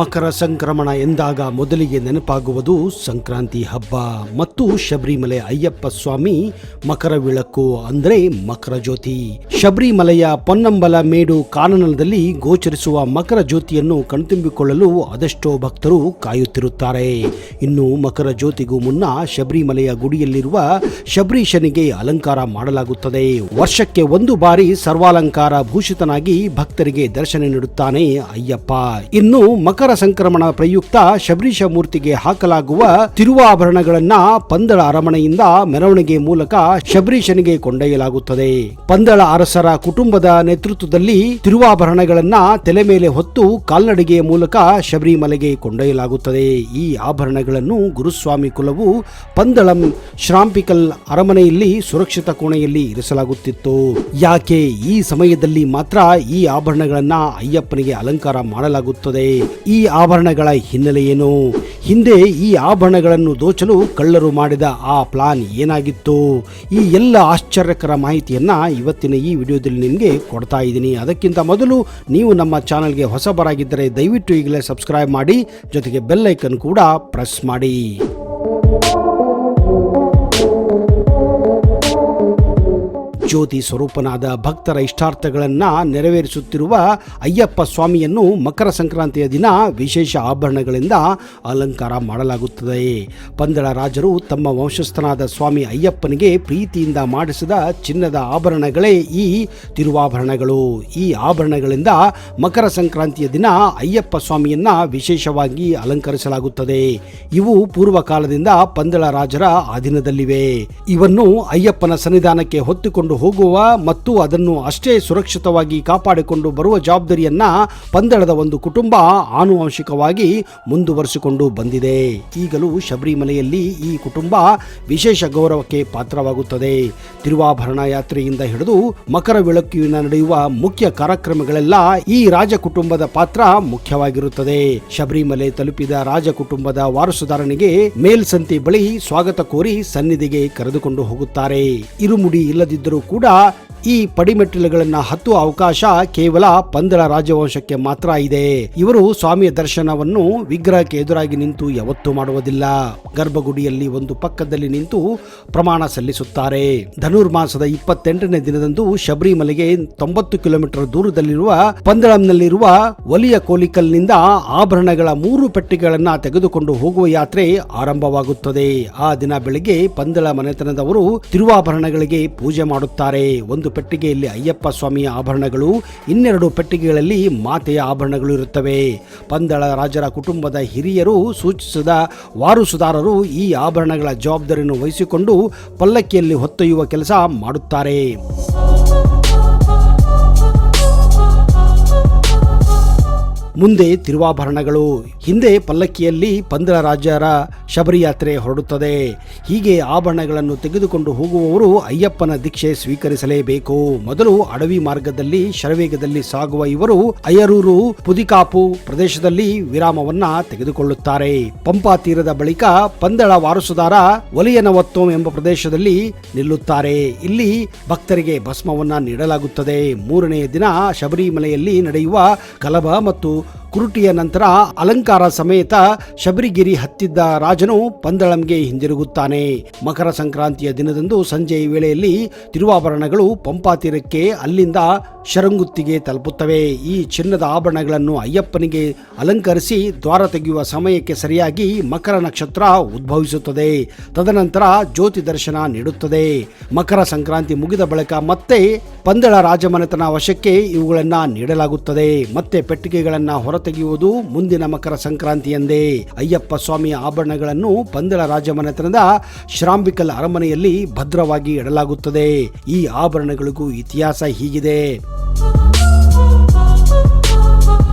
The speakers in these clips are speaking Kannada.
ಮಕರ ಸಂಕ್ರಮಣ ಎಂದಾಗ ಮೊದಲಿಗೆ ನೆನಪಾಗುವುದು ಸಂಕ್ರಾಂತಿ ಹಬ್ಬ ಮತ್ತು ಶಬರಿಮಲೆ ಅಯ್ಯಪ್ಪ ಸ್ವಾಮಿ ಮಕರ ವಿಳಕ್ಕು ಅಂದರೆ ಮಕರ ಜ್ಯೋತಿ. ಶಬರಿಮಲೆಯ ಪೊನ್ನಂಬಲ ಮೇಡು ಕಾನನದಲ್ಲಿ ಗೋಚರಿಸುವ ಮಕರ ಜ್ಯೋತಿಯನ್ನು ಕಣ್ತುಂಬಿಕೊಳ್ಳಲು ಅದೆಷ್ಟೋ ಭಕ್ತರು ಕಾಯುತ್ತಿರುತ್ತಾರೆ. ಇನ್ನು ಮಕರ ಜ್ಯೋತಿಗೂ ಮುನ್ನ ಶಬರಿಮಲೆಯ ಗುಡಿಯಲ್ಲಿರುವ ಶಬರೀಶನಿಗೆ ಅಲಂಕಾರ ಮಾಡಲಾಗುತ್ತದೆ. ವರ್ಷಕ್ಕೆ ಒಂದು ಬಾರಿ ಸರ್ವಾಲಂಕಾರ ಭೂಷಿತನಾಗಿ ಭಕ್ತರಿಗೆ ದರ್ಶನ ನೀಡುತ್ತಾನೆ ಅಯ್ಯಪ್ಪ. ಇನ್ನು ಮಕರ ಸಂಕ್ರಮಣ ಪ್ರಯುಕ್ತ ಶಬರೀಶ ಮೂರ್ತಿಗೆ ಹಾಕಲಾಗುವ ತಿರುವಾಭರಣಗಳನ್ನ ಪಂದಳ ಅರಮನೆಯಿಂದ ಮೆರವಣಿಗೆ ಮೂಲಕ ಶಬರೀಶನಿಗೆ ಕೊಂಡೊಯ್ಯಲಾಗುತ್ತದೆ. ಪಂದಳ ಅರಸರ ಕುಟುಂಬದ ನೇತೃತ್ವದಲ್ಲಿ ತಿರುವಾಭರಣಗಳನ್ನ ತಲೆ ಮೇಲೆ ಹೊತ್ತು ಕಾಲ್ನಡಿಗೆಯ ಮೂಲಕ ಶಬರಿಮಲೆಗೆ ಕೊಂಡೊಯ್ಯಲಾಗುತ್ತದೆ. ಈ ಆಭರಣಗಳನ್ನು ಗುರುಸ್ವಾಮಿ ಕುಲವು ಪಂದಳಂ ಶ್ರಾಂಪಿಕಲ್ ಅರಮನೆಯಲ್ಲಿ ಸುರಕ್ಷಿತ ಕೋಣೆಯಲ್ಲಿ ಇರಿಸಲಾಗುತ್ತಿತ್ತು. ಯಾಕೆ ಈ ಸಮಯದಲ್ಲಿ ಮಾತ್ರ ಈ ಆಭರಣಗಳನ್ನ ಅಯ್ಯಪ್ಪನಿಗೆ ಅಲಂಕಾರ ಮಾಡಲಾಗುತ್ತದೆ? ಈ ಆಭರಣಗಳ ಹಿನ್ನೆಲೆ ಏನು? ಹಿಂದೆ ಈ ಆಭರಣಗಳನ್ನು ದೋಚಲು ಕಳ್ಳರು ಮಾಡಿದ ಆ ಪ್ಲಾನ್ ಏನಾಗಿತ್ತು? ಈ ಎಲ್ಲ ಆಶ್ಚರ್ಯಕರ ಮಾಹಿತಿಯನ್ನ ಇವತ್ತಿನ ಈ ವಿಡಿಯೋದಲ್ಲಿ ನಿಮಗೆ ಕೊಡ್ತಾ ಇದ್ದೀನಿ. ಅದಕ್ಕಿಂತ ಮೊದಲು ನೀವು ನಮ್ಮ ಚಾನೆಲ್ಗೆ ಹೊಸಬರಾಗಿದ್ದರೆ ದಯವಿಟ್ಟು ಈಗಲೇ ಸಬ್ಸ್ಕ್ರೈಬ್ ಮಾಡಿ, ಜೊತೆಗೆ ಬೆಲ್ ಐಕನ್ ಕೂಡ ಪ್ರೆಸ್ ಮಾಡಿ. ಜ್ಯೋತಿ ಸ್ವರೂಪನಾದ ಭಕ್ತರ ಇಷ್ಟಾರ್ಥಗಳನ್ನ ನೆರವೇರಿಸುತ್ತಿರುವ ಅಯ್ಯಪ್ಪ ಸ್ವಾಮಿಯನ್ನು ಮಕರ ಸಂಕ್ರಾಂತಿಯ ದಿನ ವಿಶೇಷ ಆಭರಣಗಳಿಂದ ಅಲಂಕಾರ ಮಾಡಲಾಗುತ್ತದೆ. ಪಂದಳ ರಾಜರು ತಮ್ಮ ವಂಶಸ್ಥನಾದ ಸ್ವಾಮಿ ಅಯ್ಯಪ್ಪನಿಗೆ ಪ್ರೀತಿಯಿಂದ ಮಾಡಿಸಿದ ಚಿನ್ನದ ಆಭರಣಗಳೇ ಈ ತಿರುವಾಭರಣಗಳು. ಈ ಆಭರಣಗಳಿಂದ ಮಕರ ಸಂಕ್ರಾಂತಿಯ ದಿನ ಅಯ್ಯಪ್ಪ ಸ್ವಾಮಿಯನ್ನ ವಿಶೇಷವಾಗಿ ಅಲಂಕರಿಸಲಾಗುತ್ತದೆ. ಇವು ಪೂರ್ವ ಕಾಲದಿಂದ ಪಂದಳ ರಾಜರ ಅಧೀನದಲ್ಲಿವೆ. ಇವನ್ನು ಅಯ್ಯಪ್ಪನ ಸನ್ನಿಧಾನಕ್ಕೆ ಹೊತ್ತುಕೊಂಡು ಹೋಗುವ ಮತ್ತು ಅದನ್ನು ಅಷ್ಟೇ ಸುರಕ್ಷಿತವಾಗಿ ಕಾಪಾಡಿಕೊಂಡು ಬರುವ ಜವಾಬ್ದಾರಿಯನ್ನ ಪಂದಳದ ಒಂದು ಕುಟುಂಬ ಆನುವಂಶಿಕವಾಗಿ ಮುಂದುವರಿಸಿಕೊಂಡು ಬಂದಿದೆ. ಈಗಲೂ ಶಬರಿಮಲೆಯಲ್ಲಿ ಈ ಕುಟುಂಬ ವಿಶೇಷ ಗೌರವಕ್ಕೆ ಪಾತ್ರವಾಗುತ್ತದೆ. ತಿರುವಾಭರಣ ಯಾತ್ರೆಯಿಂದ ಹಿಡಿದು ಮಕರ ವಿಳಕ್ಕುವಿನ ನಡೆಯುವ ಮುಖ್ಯ ಕಾರ್ಯಕ್ರಮಗಳೆಲ್ಲ ಈ ರಾಜ ಕುಟುಂಬದ ಪಾತ್ರ ಮುಖ್ಯವಾಗಿರುತ್ತದೆ. ಶಬರಿಮಲೆ ತಲುಪಿದ ರಾಜ ಕುಟುಂಬದ ವಾರಸುದಾರನಿಗೆ ಮೇಲ್ಸಂತಿ ಬಳಿ ಸ್ವಾಗತ ಕೋರಿ ಸನ್ನಿಧಿಗೆ ಕರೆದುಕೊಂಡು ಹೋಗುತ್ತಾರೆ. ಇರುಮುಡಿ ಇಲ್ಲದಿದ್ದರೂ ಕೂಡ ಈ ಪಡಿಮೆಟ್ಟಿಲುಗಳನ್ನು ಹತ್ತುವ ಅವಕಾಶ ಕೇವಲ ಪಂದಳ ರಾಜವಂಶಕ್ಕೆ ಮಾತ್ರ ಇದೆ. ಇವರು ಸ್ವಾಮಿಯ ದರ್ಶನವನ್ನು ವಿಗ್ರಹಕ್ಕೆ ಎದುರಾಗಿ ನಿಂತು ಯಾವತ್ತೂ ಮಾಡುವುದಿಲ್ಲ. ಗರ್ಭಗುಡಿಯಲ್ಲಿ ಒಂದು ಪಕ್ಕದಲ್ಲಿ ನಿಂತು ಪ್ರಮಾಣ ಸಲ್ಲಿಸುತ್ತಾರೆ. ಧನುರ್ಮಾಸದ 28ನೇ ದಿನದಂದು ಶಬರಿಮಲೆಗೆ 90 ಕಿಲೋಮೀಟರ್ ದೂರದಲ್ಲಿರುವ ಪಂದಳಂನಲ್ಲಿರುವ ಒಲಿಯ ಕೋಲಿಕಲ್ನಿಂದ ಆಭರಣಗಳ 3 ಪೆಟ್ಟಿಗೆಗಳನ್ನ ತೆಗೆದುಕೊಂಡು ಹೋಗುವ ಯಾತ್ರೆ ಆರಂಭವಾಗುತ್ತದೆ. ಆ ದಿನ ಬೆಳಿಗ್ಗೆ ಪಂದಳ ಮನೆತನದವರು ತಿರುವಾಭರಣಗಳಿಗೆ ಪೂಜೆ ಮಾಡುತ್ತಾರೆ. ಒಂದು ಪೆಟ್ಟಿಗೆಯಲ್ಲಿ ಅಯ್ಯಪ್ಪ ಸ್ವಾಮಿಯ ಆಭರಣಗಳು, 2 ಪೆಟ್ಟಿಗೆಗಳಲ್ಲಿ ಮಾತೆಯ ಆಭರಣಗಳು ಇರುತ್ತವೆ. ಪಂದಳ ರಾಜರ ಕುಟುಂಬದ ಹಿರಿಯರು ಸೂಚಿಸಿದ ವಾರಸುದಾರರು ಈ ಆಭರಣಗಳ ಜವಾಬ್ದಾರಿಯನ್ನು ವಹಿಸಿಕೊಂಡು ಪಲ್ಲಕ್ಕಿಯಲ್ಲಿ ಹೊತ್ತೊಯ್ಯುವ ಕೆಲಸ ಮಾಡುತ್ತಾರೆ. ಮುಂದೆ ತಿರುವಾಭರಣಗಳು. ಹಿಂದೆ ಪಲ್ಲಕ್ಕಿಯಲ್ಲಿ ಪಂದಳ ರಾಜರ ಶಬರಿ ಯಾತ್ರೆ ಹೊರಡುತ್ತದೆ. ಹೀಗೆ ಆಭರಣಗಳನ್ನು ತೆಗೆದುಕೊಂಡು ಹೋಗುವವರು ಅಯ್ಯಪ್ಪನ ದೀಕ್ಷೆ ಸ್ವೀಕರಿಸಲೇಬೇಕು. ಮೊದಲು ಅಡವಿ ಮಾರ್ಗದಲ್ಲಿ ಶರವೇಗದಲ್ಲಿ ಸಾಗುವ ಇವರು ಅಯ್ಯರೂರು ಪುದಿಕಾಪು ಪ್ರದೇಶದಲ್ಲಿ ವಿರಾಮವನ್ನ ತೆಗೆದುಕೊಳ್ಳುತ್ತಾರೆ. ಪಂಪಾ ತೀರದ ಬಳಿಕ ಪಂದಳ ವಾರಸುದಾರ ಒಲಿಯನವತ್ತೋಂ ಎಂಬ ಪ್ರದೇಶದಲ್ಲಿ ನಿಲ್ಲುತ್ತಾರೆ. ಇಲ್ಲಿ ಭಕ್ತರಿಗೆ ಭಸ್ಮವನ್ನ ನೀಡಲಾಗುತ್ತದೆ. 3ನೇ ದಿನ ಶಬರಿಮಲೆಯಲ್ಲಿ ನಡೆಯುವ ಕಲಬ ಮತ್ತು ಕುರುಟಿಯ ನಂತರ ಅಲಂಕಾರ ಸಮೇತ ಶಬರಿಗಿರಿ ಹತ್ತಿದ್ದ ರಾಜನು ಪಂದಳಂಗೆ ಹಿಂದಿರುಗುತ್ತಾನೆ. ಮಕರ ಸಂಕ್ರಾಂತಿಯ ದಿನದಂದು ಸಂಜೆಯ ವೇಳೆಯಲ್ಲಿ ತಿರುವಾಭರಣಗಳು ಪಂಪಾ ತೀರಕ್ಕೆ ಅಲ್ಲಿಂದ ಶರಂಗುತ್ತಿಗೆ ತಲುಪುತ್ತವೆ. ಈ ಚಿನ್ನದ ಆಭರಣಗಳನ್ನು ಅಯ್ಯಪ್ಪನಿಗೆ ಅಲಂಕರಿಸಿ ದ್ವಾರ ತೆಗೆಯುವ ಸಮಯಕ್ಕೆ ಸರಿಯಾಗಿ ಮಕರ ನಕ್ಷತ್ರ ಉದ್ಭವಿಸುತ್ತದೆ. ತದನಂತರ ಜ್ಯೋತಿ ದರ್ಶನ ನೀಡುತ್ತದೆ. ಮಕರ ಸಂಕ್ರಾಂತಿ ಮುಗಿದ ಬಳಿಕ ಮತ್ತೆ ಪಂದಳ ರಾಜಮನೆತನ ವಶಕ್ಕೆ ಇವುಗಳನ್ನ ನೀಡಲಾಗುತ್ತದೆ. ಮತ್ತೆ ಪೆಟ್ಟಿಗೆಗಳನ್ನ ಹೊರತೆಗೆಯುವುದು ಮುಂದಿನ ಮಕರ ಸಂಕ್ರಾಂತಿಯಂದೇ. ಅಯ್ಯಪ್ಪ ಸ್ವಾಮಿಯ ಆಭರಣಗಳನ್ನು ಪಂದಳ ರಾಜಮನೆತನದ ಶ್ರಾಂಬಿಕಲ್ ಅರಮನೆಯಲ್ಲಿ ಭದ್ರವಾಗಿ ಇಡಲಾಗುತ್ತದೆ. ಈ ಆಭರಣಗಳಿಗೂ ಇತಿಹಾಸ ಹೀಗಿದೆ.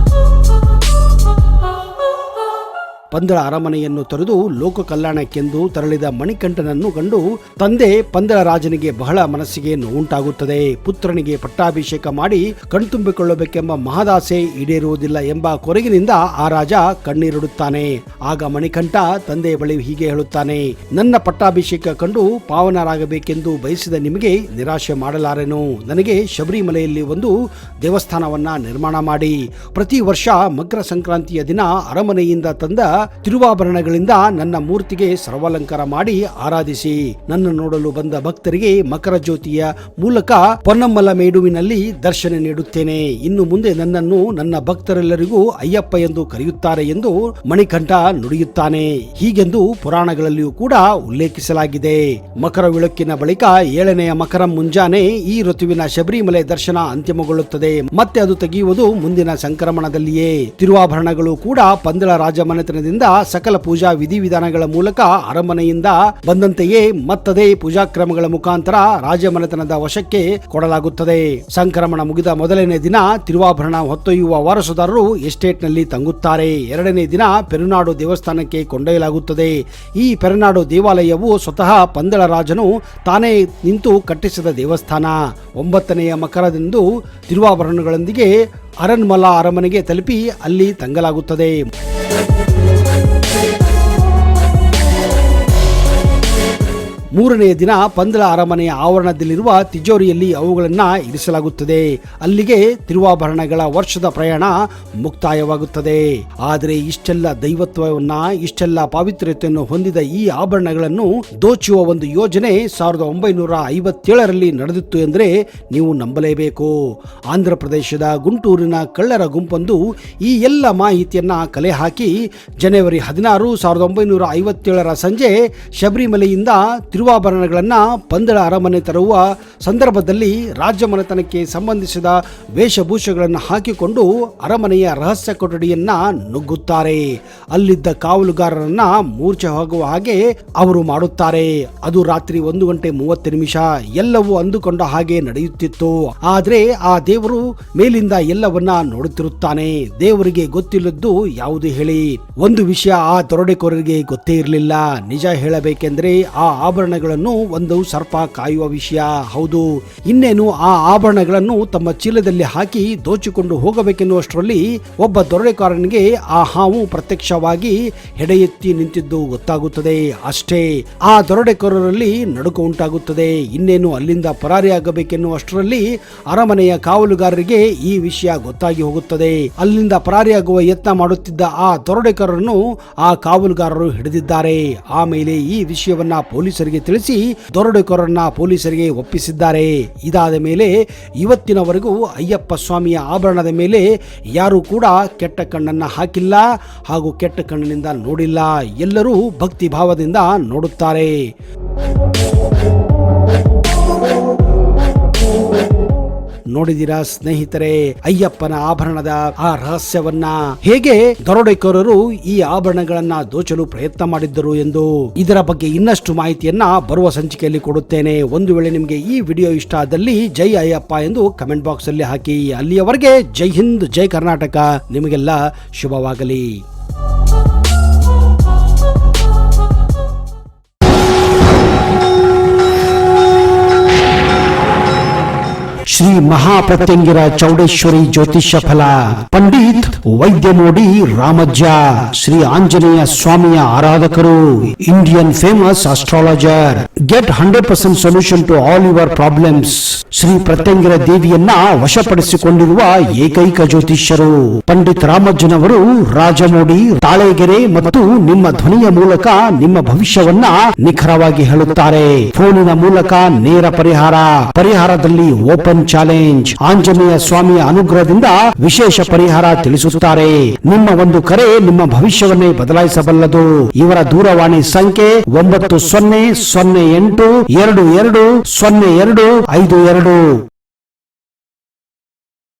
ಪಂದಳ ಅರಮನೆಯನ್ನು ತೊರೆದು ಲೋಕ ಕಲ್ಯಾಣಕ್ಕೆಂದು ತೆರಳಿದ ಮಣಿಕಂಠನನ್ನು ಕಂಡು ತಂದೆ ಪಂದಳ ರಾಜನಿಗೆ ಬಹಳ ಮನಸ್ಸಿಗೆ ನೋವುಂಟಾಗುತ್ತದೆ. ಪುತ್ರನಿಗೆ ಪಟ್ಟಾಭಿಷೇಕ ಮಾಡಿ ಕಣ್ತುಂಬಿಕೊಳ್ಳಬೇಕೆಂಬ ಮಹದಾಸೆ ಈಡೇರುವುದಿಲ್ಲ ಎಂಬ ಕೊರಗಿನಿಂದ ಆ ರಾಜ ಕಣ್ಣೀರಿಡುತ್ತಾನೆ. ಆಗ ಮಣಿಕಂಠ ತಂದೆಯ ಬಳಿ ಹೀಗೆ ಹೇಳುತ್ತಾನೆ, ನನ್ನ ಪಟ್ಟಾಭಿಷೇಕ ಕಂಡು ಪಾವನರಾಗಬೇಕೆಂದು ಬಯಸಿದ ನಿಮಗೆ ನಿರಾಶೆ ಮಾಡಲಾರೆನು. ನನಗೆ ಶಬರಿಮಲೆಯಲ್ಲಿ ಒಂದು ದೇವಸ್ಥಾನವನ್ನ ನಿರ್ಮಾಣ ಮಾಡಿ ಪ್ರತಿ ವರ್ಷ ಮಕರ ಸಂಕ್ರಾಂತಿಯ ದಿನ ಅರಮನೆಯಿಂದ ತಂದ ತಿರುವಾಭರಣಗಳಿಂದ ನನ್ನ ಮೂರ್ತಿಗೆ ಸರ್ವಾಲಂಕಾರ ಮಾಡಿ ಆರಾಧಿಸಿ ನನ್ನ ನೋಡಲು ಬಂದ ಭಕ್ತರಿಗೆ ಮಕರ ಜ್ಯೋತಿಯ ಮೂಲಕ ಪೊನ್ನಮ್ಮಲ ಮೇಡುವಿನಲ್ಲಿ ದರ್ಶನ ನೀಡುತ್ತೇನೆ. ಇನ್ನು ಮುಂದೆ ನನ್ನನ್ನು ನನ್ನ ಭಕ್ತರೆಲ್ಲರಿಗೂ ಅಯ್ಯಪ್ಪ ಎಂದು ಕರೆಯುತ್ತಾರೆ ಎಂದು ಮಣಿಕಂಠ ನುಡಿಯುತ್ತಾನೆ. ಹೀಗೆಂದು ಪುರಾಣಗಳಲ್ಲಿಯೂ ಕೂಡ ಉಲ್ಲೇಖಿಸಲಾಗಿದೆ. ಮಕರ ವಿಳಕ್ಕಿನ ಬಳಿಕ 7ನೆಯ ಮಕರ ಮುಂಜಾನೆ ಈ ಋತುವಿನ ಶಬರಿಮಲೆ ದರ್ಶನ ಅಂತಿಮಗೊಳ್ಳುತ್ತದೆ. ಮತ್ತೆ ಅದು ತೆಗೆಯುವುದು ಮುಂದಿನ ಸಂಕ್ರಮಣದಲ್ಲಿಯೇ. ತಿರುವಾಭರಣಗಳು ಕೂಡ ಪಂದಳ ರಾಜಮನೆತನದಿಂದ ಸಕಲ ಪೂಜಾ ವಿಧಿವಿಧಾನಗಳ ಮೂಲಕ ಅರಮನೆಯಿಂದ ಬಂದಂತೆಯೇ ಮತ್ತದೇ ಪೂಜಾ ಕ್ರಮಗಳ ಮುಖಾಂತರ ರಾಜಮನೆತನದ ವಶಕ್ಕೆ ಕೊಡಲಾಗುತ್ತದೆ. ಸಂಕ್ರಮಣ ಮುಗಿದ ಮೊದಲನೇ ದಿನ ತಿರುವಾಭರಣ ಹೊತ್ತೊಯ್ಯುವ ವಾರಸುದಾರರು ಎಸ್ಟೇಟ್ನಲ್ಲಿ ತಂಗುತ್ತಾರೆ. 2ನೇ ದಿನ ಪೆರುನಾಡು ದೇವಸ್ಥಾನಕ್ಕೆ ಕೊಂಡೊಯ್ಯಲಾಗುತ್ತದೆ. ಈ ಪೆರುನಾಡು ದೇವಾಲಯವು ಸ್ವತಃ ಪಂದಳ ರಾಜನು ತಾನೇ ನಿಂತು ಕಟ್ಟಿಸಿದ ದೇವಸ್ಥಾನ. 9ನೆಯ ಮಕರದಂದು ತಿರುವಾಭರಣಗಳೊಂದಿಗೆ ಅರನ್ಮಲ ಅರಮನೆಗೆ ತಲುಪಿ ಅಲ್ಲಿ ತಂಗಲಾಗುತ್ತದೆ. 3ನೆಯ ದಿನ ಪಂದಳ ಅರಮನೆಯ ಆವರಣದಲ್ಲಿರುವ ತಿಜೋರಿಯಲ್ಲಿ ಅವುಗಳನ್ನು ಇರಿಸಲಾಗುತ್ತದೆ. ಅಲ್ಲಿಗೆ ತಿರುವಾಭರಣಗಳ ವರ್ಷದ ಪ್ರಯಾಣ ಮುಕ್ತಾಯವಾಗುತ್ತದೆ. ಆದರೆ ಇಷ್ಟೆಲ್ಲ ದೈವತ್ವವನ್ನ, ಇಷ್ಟೆಲ್ಲ ಪಾವಿತ್ರ್ಯತೆಯನ್ನು ಹೊಂದಿದ ಈ ಆಭರಣಗಳನ್ನು ದೋಚುವ ಒಂದು ಯೋಜನೆ 1957ರಲ್ಲಿ ನಡೆದಿತ್ತು ಎಂದರೆ ನೀವು ನಂಬಲೇಬೇಕು. ಆಂಧ್ರ ಪ್ರದೇಶದ ಗುಂಟೂರಿನ ಕಳ್ಳರ ಗುಂಪೊಂದು ಈ ಎಲ್ಲ ಮಾಹಿತಿಯನ್ನ ಕಲೆ ಹಾಕಿ ಜನವರಿ 16, 1957ರ ಸಂಜೆ ಶಬರಿಮಲೆಯಿಂದ ತಿರುವಾಭರಣಗಳನ್ನು ಪಂದಳ ಅರಮನೆ ತರುವ ಸಂದರ್ಭದಲ್ಲಿ ರಾಜ್ಯ ಮನೆತನಕ್ಕೆ ಸಂಬಂಧಿಸಿದ ವೇಷಭೂಷಗಳನ್ನು ಹಾಕಿಕೊಂಡು ಅರಮನೆಯ ರಹಸ್ಯ ಕೊಠಡಿಯನ್ನ ನುಗ್ಗುತ್ತಾರೆ. ಅಲ್ಲಿದ್ದ ಕಾವಲುಗಾರರನ್ನ ಮೂರ್ಛೆ ಹೋಗುವ ಹಾಗೆ ಅವರು ಮಾಡುತ್ತಾರೆ. ಅದು ರಾತ್ರಿ 1:30 ಎಲ್ಲವೂ ಅಂದುಕೊಂಡ ಹಾಗೆ ನಡೆಯುತ್ತಿತ್ತು. ಆದ್ರೆ ಆ ದೇವರು ಮೇಲಿಂದ ಎಲ್ಲವನ್ನ ನೋಡುತ್ತಿರುತ್ತಾನೆ. ದೇವರಿಗೆ ಗೊತ್ತಿಲ್ಲದ್ದು ಯಾವುದು ಹೇಳಿ? ಒಂದು ವಿಷಯ ಆ ದರೋಡೆಕೋರರಿಗೆ ಗೊತ್ತೇ ಇರಲಿಲ್ಲ. ನಿಜ ಹೇಳಬೇಕೆಂದ್ರೆ ಆ ಆಭರಣಗಳನ್ನು ಒಂದು ಸರ್ಪ ಕಾಯುವ ವಿಷಯ. ಹೌದು, ಇನ್ನೇನು ಆ ಆಭರಣಗಳನ್ನು ತಮ್ಮ ಚೀಲದಲ್ಲಿ ಹಾಕಿ ದೋಚಿಕೊಂಡು ಹೋಗಬೇಕೆನ್ನುವಷ್ಟರಲ್ಲಿ ಒಬ್ಬ ದರೋಡೆಕಾರನಿಗೆ ಆ ಹಾವು ಪ್ರತ್ಯಕ್ಷವಾಗಿ ಹೆಡೆ ಎತ್ತಿ ನಿಂತಿದ್ದು ಗೊತ್ತಾಗುತ್ತದೆ. ಅಷ್ಟೇ, ಆ ದರೋಡೆಕೋರರಲ್ಲಿ ನಡುಕ ಉಂಟಾಗುತ್ತದೆ. ಇನ್ನೇನು ಅಲ್ಲಿಂದ ಪರಾರಿಯಾಗಬೇಕೆನ್ನುವಷ್ಟರಲ್ಲಿ ಅರಮನೆಯ ಕಾವಲುಗಾರರಿಗೆ ಈ ವಿಷಯ ಗೊತ್ತಾಗಿ ಹೋಗುತ್ತದೆ. ಅಲ್ಲಿಂದ ಪರಾರಿಯಾಗುವ ಯತ್ನ ಮಾಡುತ್ತಿದ್ದ ಆ ದರೋಡೆಕೋರರನ್ನು ಆ ಕಾವಲುಗಾರರು ಹಿಡಿದಿದ್ದಾರೆ. ಆಮೇಲೆ ಈ ವಿಷಯವನ್ನ ಪೊಲೀಸರಿಗೆ ತಿಳಿಸಿ ದರೋಡೆಕೋರರನ್ನ ಪೊಲೀಸರಿಗೆ ಒಪ್ಪಿಸಿದ್ದಾರೆ. ಇದಾದ ಮೇಲೆ ಇವತ್ತಿನವರೆಗೂ ಅಯ್ಯಪ್ಪ ಸ್ವಾಮಿಯ ಆಭರಣದ ಮೇಲೆ ಯಾರು ಕೂಡ ಕೆಟ್ಟ ಕಣ್ಣನ್ನ ಹಾಕಿಲ್ಲ ಹಾಗೂ ಕೆಟ್ಟ ಕಣ್ಣಿನಿಂದ ನೋಡಿಲ್ಲ. ಎಲ್ಲರೂ ಭಕ್ತಿ ಭಾವದಿಂದ ನೋಡುತ್ತಾರೆ. ನೋಡಿದಿರಾ ಸ್ನೇಹಿತರೆ, ಅಯ್ಯಪ್ಪನ ಆಭರಣದ ಆ ರಹಸ್ಯವನ್ನ, ಹೇಗೆ ದರೋಡೆಕೋರರು ಈ ಆಭರಣಗಳನ್ನ ದೋಚಲು ಪ್ರಯತ್ನ ಮಾಡಿದ್ದರು ಎಂದು. ಇದರ ಬಗ್ಗೆ ಇನ್ನಷ್ಟು ಮಾಹಿತಿಯನ್ನ ಬರುವ ಸಂಚಿಕೆಯಲ್ಲಿ ಕೊಡುತ್ತೇನೆ. ಒಂದು ವೇಳೆ ನಿಮಗೆ ಈ ವಿಡಿಯೋ ಇಷ್ಟ ಆದಲ್ಲಿ ಜೈ ಅಯ್ಯಪ್ಪ ಎಂದು ಕಮೆಂಟ್ ಬಾಕ್ಸ್ ಅಲ್ಲಿ ಹಾಕಿ. ಅಲ್ಲಿಯವರೆಗೆ ಜೈ ಹಿಂದ್, ಜೈ ಕರ್ನಾಟಕ. ನಿಮಗೆಲ್ಲ ಶುಭವಾಗಲಿ. ಶ್ರೀ ಮಹಾಪ್ರತ್ಯಂಗಿರ ಚೌಡೇಶ್ವರಿ ಜ್ಯೋತಿಷ್ಯ ಫಲ, ಪಂಡಿತ್ ವೈದ್ಯಮೋಡಿ ರಾಮಜ್ಜ, ಶ್ರೀ ಆಂಜನೇಯ ಸ್ವಾಮಿಯ ಆರಾಧಕರು, Indian famous astrologer. Get 100% solution to all your problems. Shri Pratyangira ದೇವಿಯನ್ನ ವಶಪಡಿಸಿಕೊಂಡಿರುವ ಏಕೈಕ ಜ್ಯೋತಿಷ್ಯರು ಪಂಡಿತ್ ರಾಮಜ್ಜನವರು. ರಾಜಮೋಡಿ, ತಾಳೆಗೆರೆ ಮತ್ತು ನಿಮ್ಮ ಧ್ವನಿಯ ಮೂಲಕ ನಿಮ್ಮ ಭವಿಷ್ಯವನ್ನ ನಿಖರವಾಗಿ ಹೇಳುತ್ತಾರೆ. ಫೋನಿನ ಮೂಲಕ ನೇರ ಪರಿಹಾರದಲ್ಲಿ ಓಪನ್ ಚಾಲೆಂಜ್. ಆಂಜನೇಯ ಸ್ವಾಮಿಯ ಅನುಗ್ರಹದಿಂದ ವಿಶೇಷ ಪರಿಹಾರ ತಿಳಿಸುತ್ತಾರೆ. ನಿಮ್ಮ ಒಂದು ಕರೆ ನಿಮ್ಮ ಭವಿಷ್ಯವನ್ನೇ ಬದಲಾಯಿಸಬಲ್ಲದು. ಇವರ ದೂರವಾಣಿ ಸಂಖ್ಯೆ 9008220252.